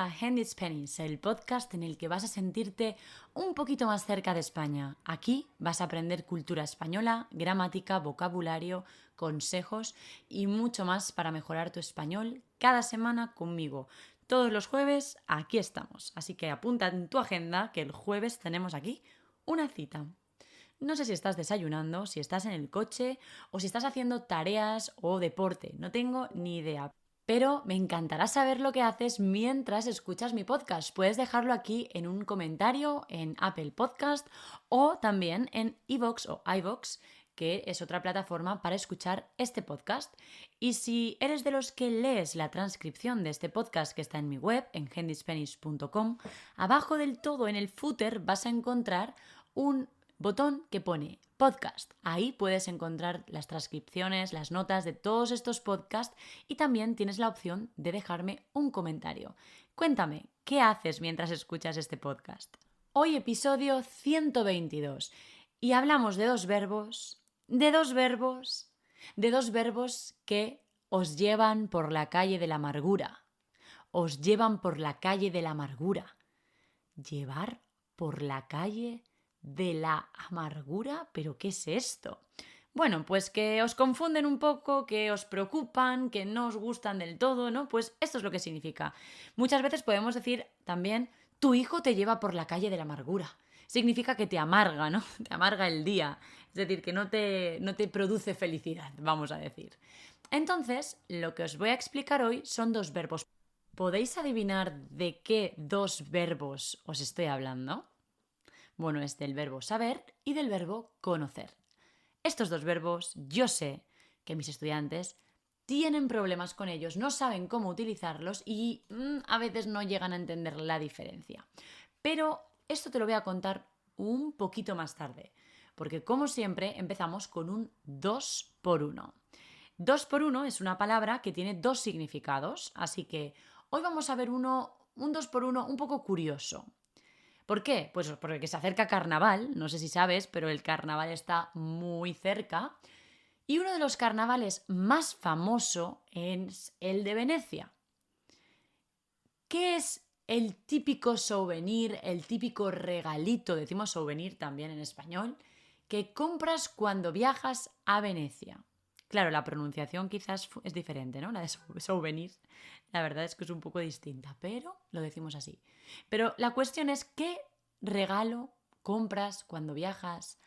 a Handy Spanish, el podcast en el que vas a sentirte un poquito más cerca de España. Aquí vas a aprender cultura española, gramática, vocabulario, consejos y mucho más para mejorar tu español cada semana conmigo. Todos los jueves aquí estamos, así que apunta en tu agenda que el jueves tenemos aquí una cita. No sé si estás desayunando, si estás en el coche o si estás haciendo tareas o deporte, no tengo ni idea. Pero me encantará saber lo que haces mientras escuchas mi podcast. Puedes dejarlo aquí en un comentario en Apple Podcast o también en iVoox o iVoox, que es otra plataforma para escuchar este podcast. Y si eres de los que lees la transcripción de este podcast que está en mi web, en handyspanish.com, abajo del todo en el footer vas a encontrar un botón que pone podcast. Ahí puedes encontrar las transcripciones, las notas de todos estos podcasts y también tienes la opción de dejarme un comentario. Cuéntame, ¿qué haces mientras escuchas este podcast? Hoy episodio 122 y hablamos de dos verbos que os llevan por la calle de la amargura. Os llevan por la calle de la amargura. Llevar por la calle de la amargura, ¿pero qué es esto? Bueno, pues que os confunden un poco, que os preocupan, que no os gustan del todo, ¿no? Pues esto es lo que significa. Muchas veces podemos decir también, tu hijo te lleva por la calle de la amargura. Significa que te amarga, ¿no? Te amarga el día. Es decir, que no te produce felicidad, vamos a decir. Entonces, lo que os voy a explicar hoy son dos verbos. ¿Podéis adivinar de qué dos verbos os estoy hablando? Bueno, es del verbo saber y del verbo conocer. Estos dos verbos, yo sé que mis estudiantes tienen problemas con ellos, no saben cómo utilizarlos y a veces no llegan a entender la diferencia. Pero esto te lo voy a contar un poquito más tarde, porque como siempre empezamos con un 2 por 1. 2 por 1 es una palabra que tiene dos significados, así que hoy vamos a ver un 2 por 1 un poco curioso. ¿Por qué? Pues porque se acerca carnaval, no sé si sabes, pero el carnaval está muy cerca. Y uno de los carnavales más famosos es el de Venecia. ¿Qué es el típico souvenir, el típico regalito, decimos souvenir también en español, que compras cuando viajas a Venecia? Claro, la pronunciación quizás es diferente, ¿no? La de souvenir, la verdad es que es un poco distinta, pero lo decimos así. Pero la cuestión es, ¿qué regalo compras cuando viajas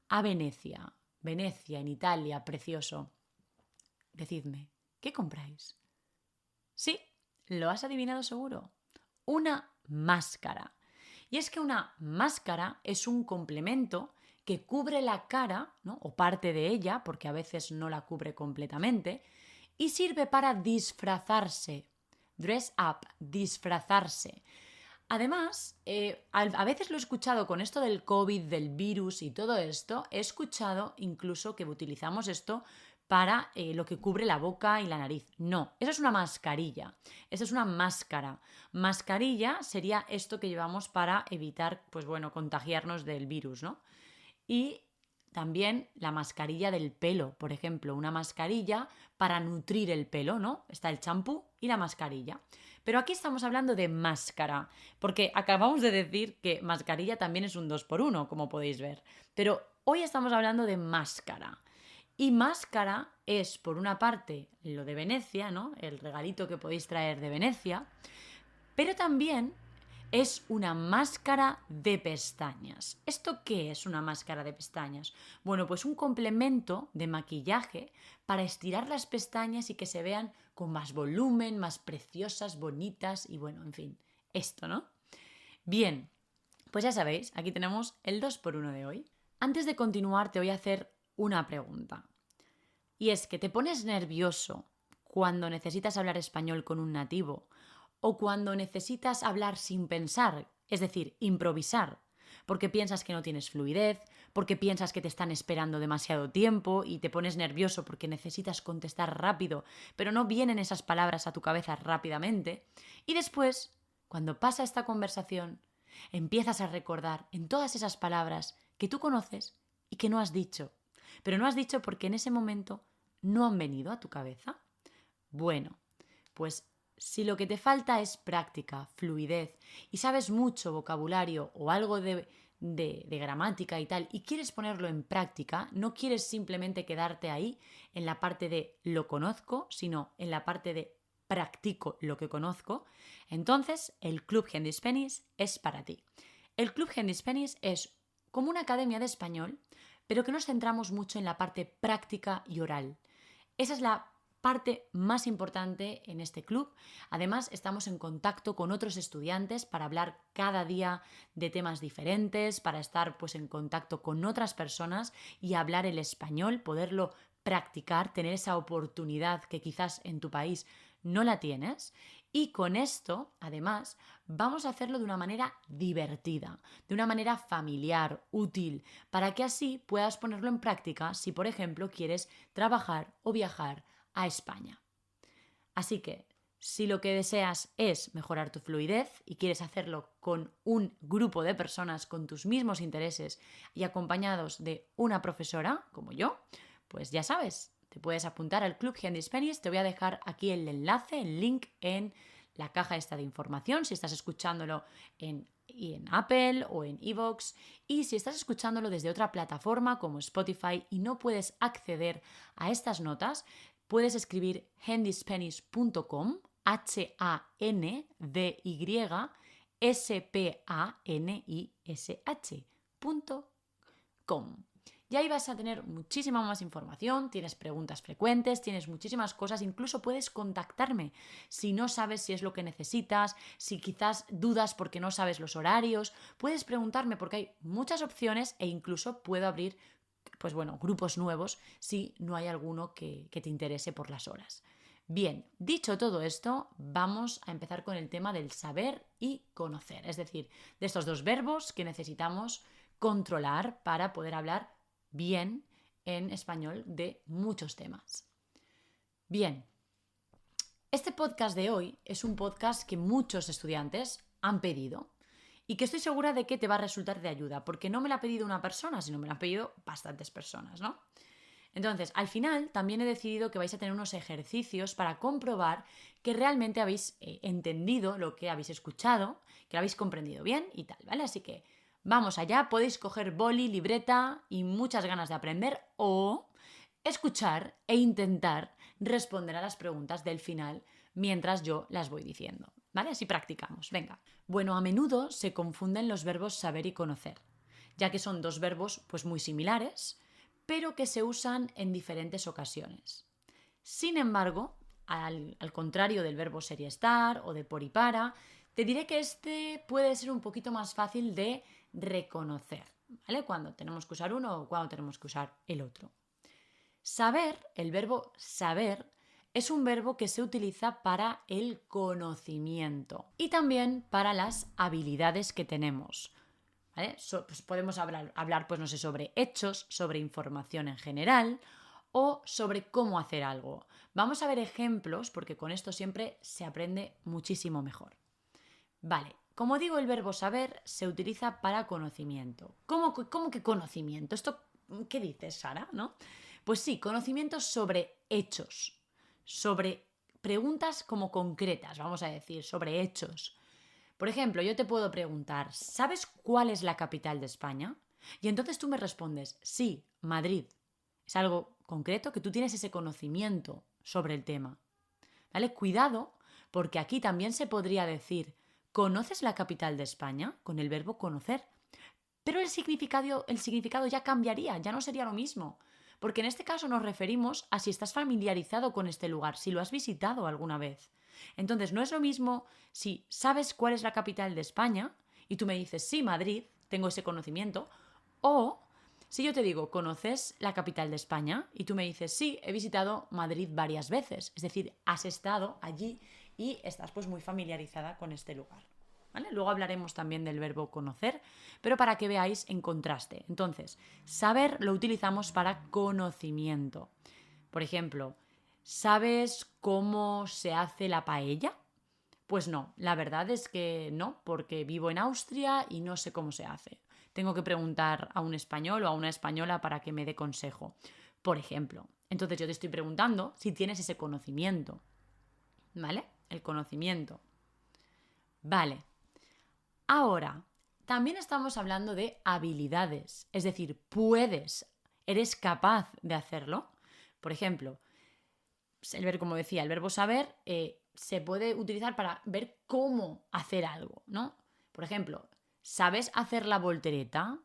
a Venecia? Venecia, en Italia, precioso. Decidme, ¿qué compráis? Sí, lo has adivinado seguro. Una máscara. Y es que una máscara es un complemento que cubre la cara, ¿no? O parte de ella, porque a veces no la cubre completamente, y sirve para disfrazarse. Dress up, disfrazarse. Además, a veces lo he escuchado con esto del COVID, del virus y todo esto, he escuchado incluso que utilizamos esto para lo que cubre la boca y la nariz. No, eso es una mascarilla, eso es una máscara. Mascarilla sería esto que llevamos para evitar, pues bueno, contagiarnos del virus, ¿no? Y también la mascarilla del pelo, por ejemplo, una mascarilla para nutrir el pelo, ¿no? Está el champú y la mascarilla. Pero aquí estamos hablando de máscara, porque acabamos de decir que mascarilla también es un 2 por 1, como podéis ver. Pero hoy estamos hablando de máscara. Y máscara es, por una parte, lo de Venecia, ¿no? El regalito que podéis traer de Venecia, pero también es una máscara de pestañas. ¿Esto qué es una máscara de pestañas? Bueno, pues un complemento de maquillaje para estirar las pestañas y que se vean con más volumen, más preciosas, bonitas y bueno, en fin, esto, ¿no? Bien, pues ya sabéis, aquí tenemos el 2 por 1 de hoy. Antes de continuar te voy a hacer una pregunta. Y es que te pones nervioso cuando necesitas hablar español con un nativo o cuando necesitas hablar sin pensar, es decir, improvisar, porque piensas que no tienes fluidez, porque piensas que te están esperando demasiado tiempo y te pones nervioso porque necesitas contestar rápido, pero no vienen esas palabras a tu cabeza rápidamente. Y después, cuando pasa esta conversación, empiezas a recordar en todas esas palabras que tú conoces y que no has dicho. Pero no has dicho porque en ese momento no han venido a tu cabeza. Bueno, pues si lo que te falta es práctica, fluidez y sabes mucho vocabulario o algo de gramática y tal y quieres ponerlo en práctica, no quieres simplemente quedarte ahí en la parte de lo conozco, sino en la parte de practico lo que conozco, entonces el Club Handy Spanish es para ti. El Club Handy Spanish es como una academia de español, pero que nos centramos mucho en la parte práctica y oral. Esa es la parte más importante en este club. Además, estamos en contacto con otros estudiantes para hablar cada día de temas diferentes, para estar pues en contacto con otras personas y hablar el español, poderlo practicar, tener esa oportunidad que quizás en tu país no la tienes. Y con esto, además, vamos a hacerlo de una manera divertida, de una manera familiar, útil, para que así puedas ponerlo en práctica si, por ejemplo, quieres trabajar o viajar a España. Así que, si lo que deseas es mejorar tu fluidez y quieres hacerlo con un grupo de personas con tus mismos intereses y acompañados de una profesora, como yo, pues ya sabes, te puedes apuntar al Club Handy Spanish. Te voy a dejar aquí el enlace, el link en la caja esta de información, si estás escuchándolo en Apple o en iVoox. Y si estás escuchándolo desde otra plataforma como Spotify y no puedes acceder a estas notas, puedes escribir handyspanish.com, handyspanish.com. Y ahí vas a tener muchísima más información, tienes preguntas frecuentes, tienes muchísimas cosas, incluso puedes contactarme si no sabes si es lo que necesitas, si quizás dudas porque no sabes los horarios, puedes preguntarme porque hay muchas opciones e incluso puedo abrir pues bueno, grupos nuevos si no hay alguno que te interese por las horas. Bien, dicho todo esto, vamos a empezar con el tema del saber y conocer, es decir, de estos dos verbos que necesitamos controlar para poder hablar bien en español de muchos temas. Bien, este podcast de hoy es un podcast que muchos estudiantes han pedido y que estoy segura de que te va a resultar de ayuda, porque no me lo ha pedido una persona, sino me lo han pedido bastantes personas, ¿no? Entonces, al final también he decidido que vais a tener unos ejercicios para comprobar que realmente habéis entendido lo que habéis escuchado, que lo habéis comprendido bien y tal, ¿vale? Así que vamos allá, podéis coger boli, libreta y muchas ganas de aprender o escuchar e intentar responder a las preguntas del final mientras yo las voy diciendo, ¿vale? Así practicamos, venga. Bueno, a menudo se confunden los verbos saber y conocer, ya que son dos verbos pues muy similares, pero que se usan en diferentes ocasiones. Sin embargo, al contrario del verbo ser y estar o de por y para, te diré que este puede ser un poquito más fácil de reconocer, ¿vale? Cuando tenemos que usar uno o cuando tenemos que usar el otro. Saber, el verbo saber, es un verbo que se utiliza para el conocimiento y también para las habilidades que tenemos. ¿Vale? Pues podemos hablar pues no sé, sobre hechos, sobre información en general o sobre cómo hacer algo. Vamos a ver ejemplos porque con esto siempre se aprende muchísimo mejor. Vale, como digo, el verbo saber se utiliza para conocimiento. ¿Cómo que conocimiento? ¿Esto qué dices, Sara? ¿No? Pues sí, conocimiento sobre hechos, sobre preguntas como concretas, vamos a decir, sobre hechos. Por ejemplo, yo te puedo preguntar, ¿sabes cuál es la capital de España? Y entonces tú me respondes, sí, Madrid. Es algo concreto que tú tienes ese conocimiento sobre el tema. ¿Vale? Cuidado, porque aquí también se podría decir, ¿conoces la capital de España? Con el verbo conocer. Pero el significado ya cambiaría, ya no sería lo mismo. Porque en este caso nos referimos a si estás familiarizado con este lugar, si lo has visitado alguna vez. Entonces, no es lo mismo si sabes cuál es la capital de España y tú me dices, sí, Madrid, tengo ese conocimiento, o si yo te digo, ¿conoces la capital de España? Y tú me dices, sí, he visitado Madrid varias veces, es decir, has estado allí y estás pues muy familiarizada con este lugar. ¿Vale? Luego hablaremos también del verbo conocer, pero para que veáis en contraste. Entonces, saber lo utilizamos para conocimiento. Por ejemplo, ¿sabes cómo se hace la paella? Pues no, la verdad es que no, porque vivo en Austria y no sé cómo se hace. Tengo que preguntar a un español o a una española para que me dé consejo, por ejemplo. Entonces yo te estoy preguntando si tienes ese conocimiento, ¿vale? el conocimiento. Vale. Ahora, también estamos hablando de habilidades, es decir, eres capaz de hacerlo. Por ejemplo, como decía, el verbo saber se puede utilizar para ver cómo hacer algo, ¿no? Por ejemplo, ¿sabes hacer la voltereta?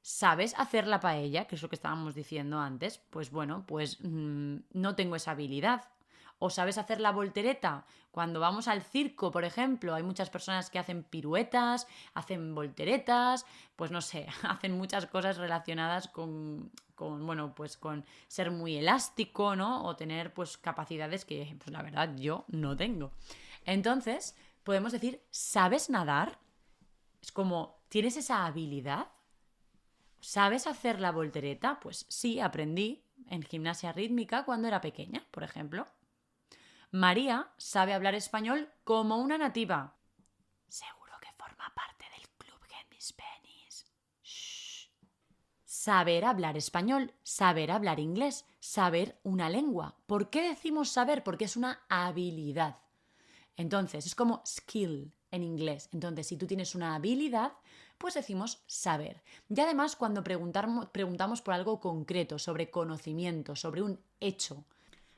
¿Sabes hacer la paella? Que es lo que estábamos diciendo antes. Pues bueno, no tengo esa habilidad. ¿O sabes hacer la voltereta? Cuando vamos al circo, por ejemplo, hay muchas personas que hacen piruetas, hacen volteretas, pues no sé, hacen muchas cosas relacionadas con ser muy elástico, ¿no? O tener pues capacidades que, pues la verdad, yo no tengo. Entonces, podemos decir, ¿sabes nadar? Es como, ¿tienes esa habilidad? ¿Sabes hacer la voltereta? Pues sí, aprendí en gimnasia rítmica cuando era pequeña, por ejemplo. María sabe hablar español como una nativa. Seguro que forma parte del club Hennis Pennies. Shh. Saber hablar español, saber hablar inglés, saber una lengua. ¿Por qué decimos saber? Porque es una habilidad. Entonces, es como skill en inglés. Entonces, si tú tienes una habilidad, pues decimos saber. Y además, cuando preguntamos por algo concreto, sobre conocimiento, sobre un hecho.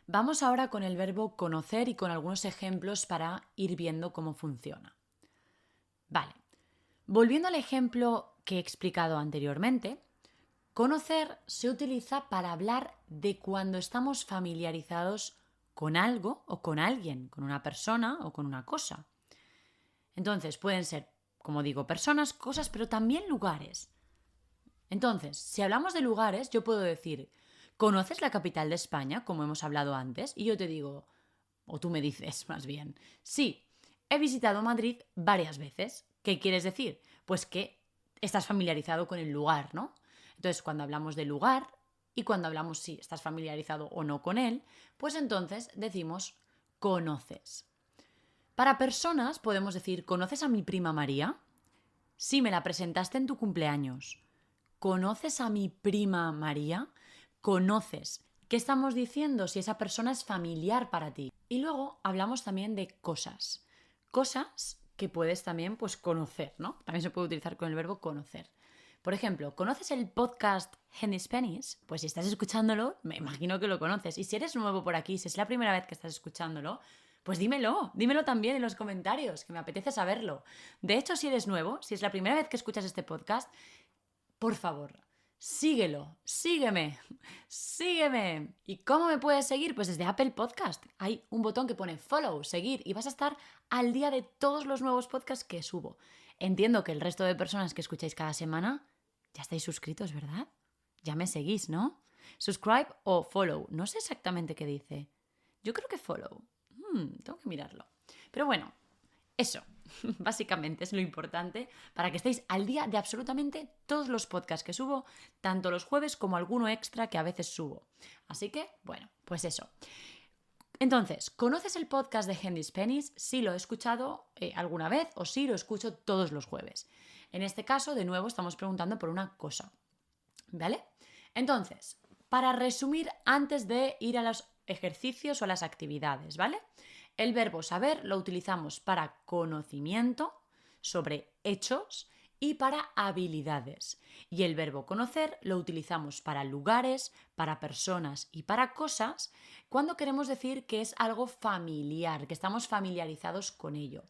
Vamos ahora con el verbo conocer y con algunos ejemplos para ir viendo cómo funciona. Vale. Volviendo al ejemplo que he explicado anteriormente, conocer se utiliza para hablar de cuando estamos familiarizados con algo o con alguien, con una persona o con una cosa. Entonces, pueden ser, como digo, personas, cosas, pero también lugares. Entonces, si hablamos de lugares, yo puedo decir, ¿conoces la capital de España, como hemos hablado antes? Y yo te digo, o tú me dices más bien, sí, he visitado Madrid varias veces. ¿Qué quieres decir? Pues que estás familiarizado con el lugar, ¿no? Entonces, cuando hablamos de lugar y cuando hablamos si estás familiarizado o no con él, pues entonces decimos conoces. Para personas podemos decir, ¿conoces a mi prima María? Sí, me la presentaste en tu cumpleaños. ¿Conoces a mi prima María? ¿Conoces? ¿Qué estamos diciendo si esa persona es familiar para ti? Y luego hablamos también de cosas. Cosas que puedes también pues, conocer, ¿no? También se puede utilizar con el verbo conocer. Por ejemplo, ¿conoces el podcast Hennis Pennies? Pues si estás escuchándolo, me imagino que lo conoces. Y si eres nuevo por aquí, si es la primera vez que estás escuchándolo, pues dímelo también en los comentarios, que me apetece saberlo. De hecho, si eres nuevo, si es la primera vez que escuchas este podcast, por favor, sígueme. ¿Y cómo me puedes seguir? Pues desde Apple Podcast. Hay un botón que pone follow, seguir, y vas a estar al día de todos los nuevos podcasts que subo. Entiendo que el resto de personas que escucháis cada semana ya estáis suscritos, ¿verdad? Ya me seguís, ¿no? Subscribe o follow. No sé exactamente qué dice. Yo creo que follow. Tengo que mirarlo. Pero bueno, eso, básicamente es lo importante para que estéis al día de absolutamente todos los podcasts que subo, tanto los jueves como alguno extra que a veces subo. Así que, bueno, pues eso. Entonces, ¿conoces el podcast de Hennis Pennies? Sí, lo he escuchado alguna vez o sí, lo escucho todos los jueves. En este caso, de nuevo, estamos preguntando por una cosa. ¿Vale? Entonces, para resumir, antes de ir a los ejercicios o a las actividades, ¿vale? El verbo saber lo utilizamos para conocimiento sobre hechos y para habilidades. Y el verbo conocer lo utilizamos para lugares, para personas y para cosas cuando queremos decir que es algo familiar, que estamos familiarizados con ello.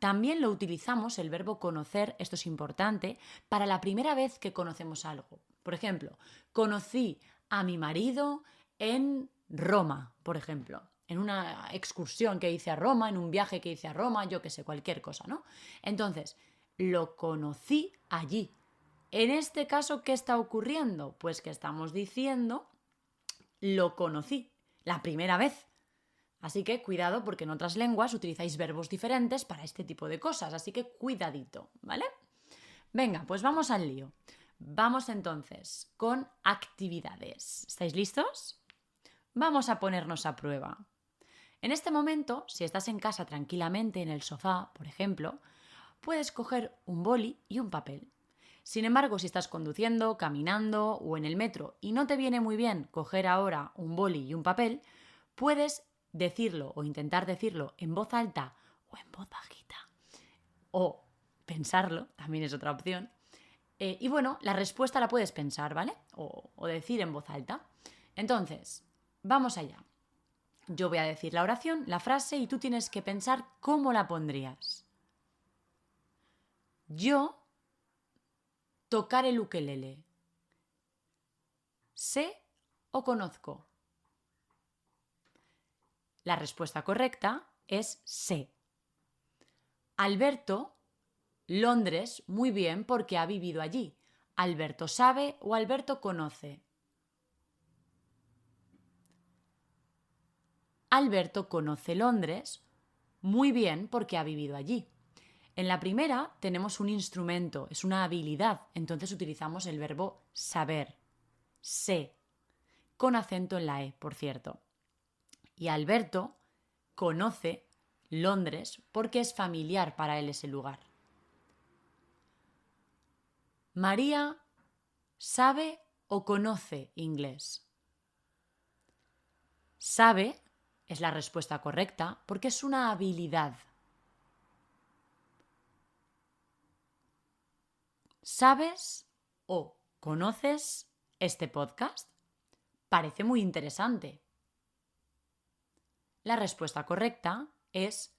También lo utilizamos, el verbo conocer, esto es importante, para la primera vez que conocemos algo. Por ejemplo, conocí a mi marido en Roma, por ejemplo, en una excursión que hice a Roma, en un viaje que hice a Roma, yo qué sé, cualquier cosa, ¿no? Entonces, lo conocí allí. En este caso, ¿qué está ocurriendo? Pues que estamos diciendo, lo conocí, la primera vez. Así que cuidado porque en otras lenguas utilizáis verbos diferentes para este tipo de cosas, así que cuidadito, ¿vale? Venga, pues vamos al lío. Vamos entonces con actividades. ¿Estáis listos? Vamos a ponernos a prueba. En este momento, si estás en casa tranquilamente en el sofá, por ejemplo, puedes coger un boli y un papel. Sin embargo, si estás conduciendo, caminando o en el metro y no te viene muy bien coger ahora un boli y un papel, puedes decirlo o intentar decirlo en voz alta o en voz bajita. O pensarlo, también es otra opción. Y bueno, la respuesta la puedes pensar, ¿vale? O decir en voz alta. Entonces, vamos allá. Yo voy a decir la oración, la frase, y tú tienes que pensar cómo la pondrías. Yo tocar el ukelele. ¿Sé o conozco? La respuesta correcta es sé. Alberto, Londres, muy bien porque ha vivido allí. ¿Alberto sabe o Alberto conoce? Alberto conoce Londres muy bien porque ha vivido allí. En la primera tenemos un instrumento, es una habilidad, entonces utilizamos el verbo saber, sé, con acento en la E, por cierto. Y Alberto conoce Londres porque es familiar para él ese lugar. María sabe o conoce inglés. Sabe es la respuesta correcta porque es una habilidad. ¿Sabes o conoces este podcast? Parece muy interesante. La respuesta correcta es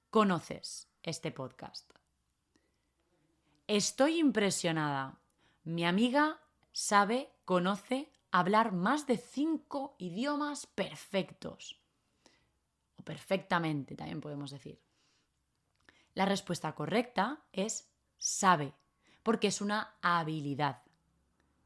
conoces este podcast. Estoy impresionada. Mi amiga sabe, conoce hablar más de 5 idiomas perfectos. O perfectamente, también podemos decir. La respuesta correcta es sabe, porque es una habilidad.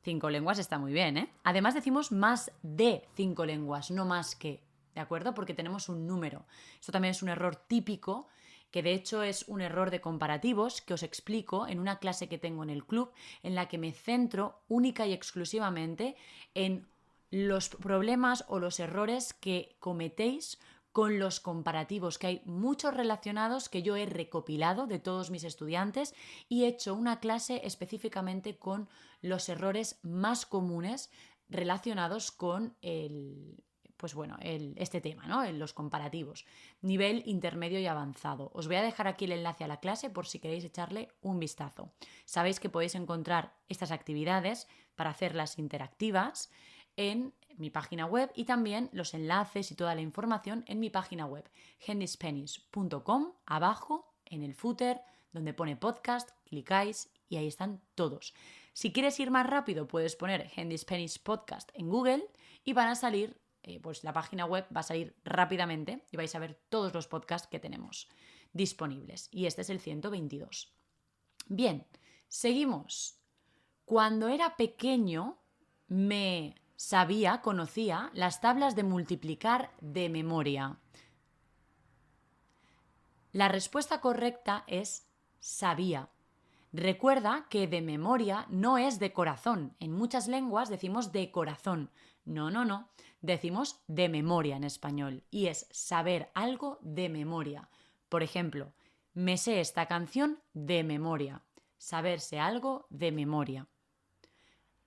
5 lenguas está muy bien, ¿eh? Además decimos más de 5 lenguas, no más que, ¿de acuerdo? Porque tenemos un número. Esto también es un error típico, que de hecho es un error de comparativos que os explico en una clase que tengo en el club, en la que me centro única y exclusivamente en los problemas o los errores que cometéis con los comparativos, que hay muchos relacionados que yo he recopilado de todos mis estudiantes y he hecho una clase específicamente con los errores más comunes relacionados con este tema, ¿no? Los comparativos, nivel intermedio y avanzado. Os voy a dejar aquí el enlace a la clase por si queréis echarle un vistazo. Sabéis que podéis encontrar estas actividades para hacerlas interactivas en mi página web y también los enlaces y toda la información en mi página web handyspanish.com. Abajo en el footer donde pone podcast, clicáis y ahí están todos. Si quieres ir más rápido puedes poner Handy Spanish Podcast en Google y van a salir, pues la página web va a salir rápidamente y vais a ver todos los podcasts que tenemos disponibles. Y este es el 122. Bien, seguimos. Cuando era pequeño conocía las tablas de multiplicar de memoria. La respuesta correcta es sabía. Recuerda que de memoria no es de corazón. En muchas lenguas decimos de corazón. No. Decimos de memoria en español y es saber algo de memoria. Por ejemplo, me sé esta canción de memoria. Saberse algo de memoria.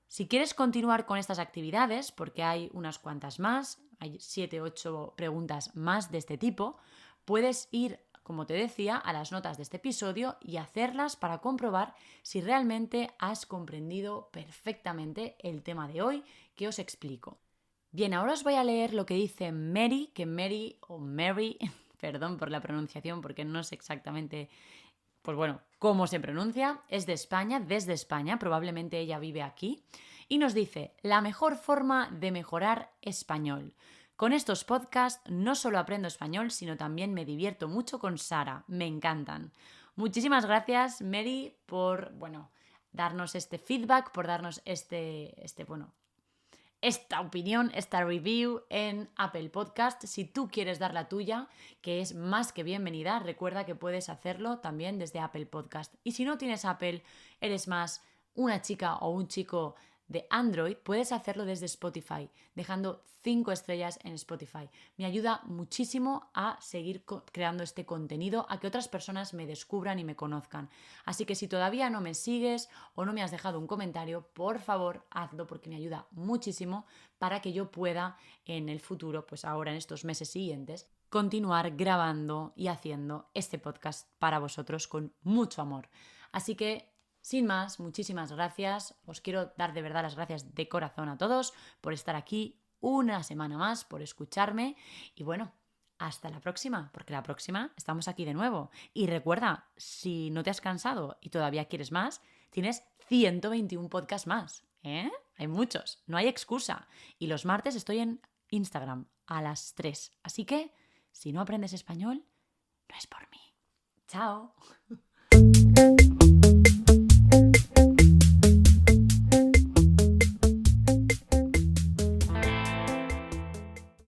Si quieres continuar con estas actividades, porque hay unas cuantas más, hay 7 u 8 preguntas más de este tipo, puedes ir, como te decía, a las notas de este episodio y hacerlas para comprobar si realmente has comprendido perfectamente el tema de hoy que os explico. Bien, ahora os voy a leer lo que dice Mary, perdón por la pronunciación porque no sé exactamente cómo se pronuncia, es de España, desde España, probablemente ella vive aquí, y nos dice, la mejor forma de mejorar español. Con estos podcasts no solo aprendo español, sino también me divierto mucho con Sara, me encantan. Muchísimas gracias, Mary, por, darnos este feedback, por darnos esta opinión, esta review en Apple Podcast. Si tú quieres dar la tuya, que es más que bienvenida, recuerda que puedes hacerlo también desde Apple Podcast. Y si no tienes Apple, eres más una chica o un chico de Android, puedes hacerlo desde Spotify, dejando 5 estrellas en Spotify. Me ayuda muchísimo a seguir creando este contenido, a que otras personas me descubran y me conozcan. Así que si todavía no me sigues o no me has dejado un comentario, por favor hazlo, porque me ayuda muchísimo para que yo pueda en el futuro, pues ahora en estos meses siguientes, continuar grabando y haciendo este podcast para vosotros con mucho amor. Así que, sin más, muchísimas gracias. Os quiero dar de verdad las gracias de corazón a todos por estar aquí una semana más, por escucharme y bueno, hasta la próxima, porque la próxima estamos aquí de nuevo. Y recuerda, si no te has cansado y todavía quieres más, tienes 121 podcasts más, ¿eh? Hay muchos, no hay excusa. Y los martes estoy en Instagram a las 3. Así que, si no aprendes español, no es por mí. ¡Chao!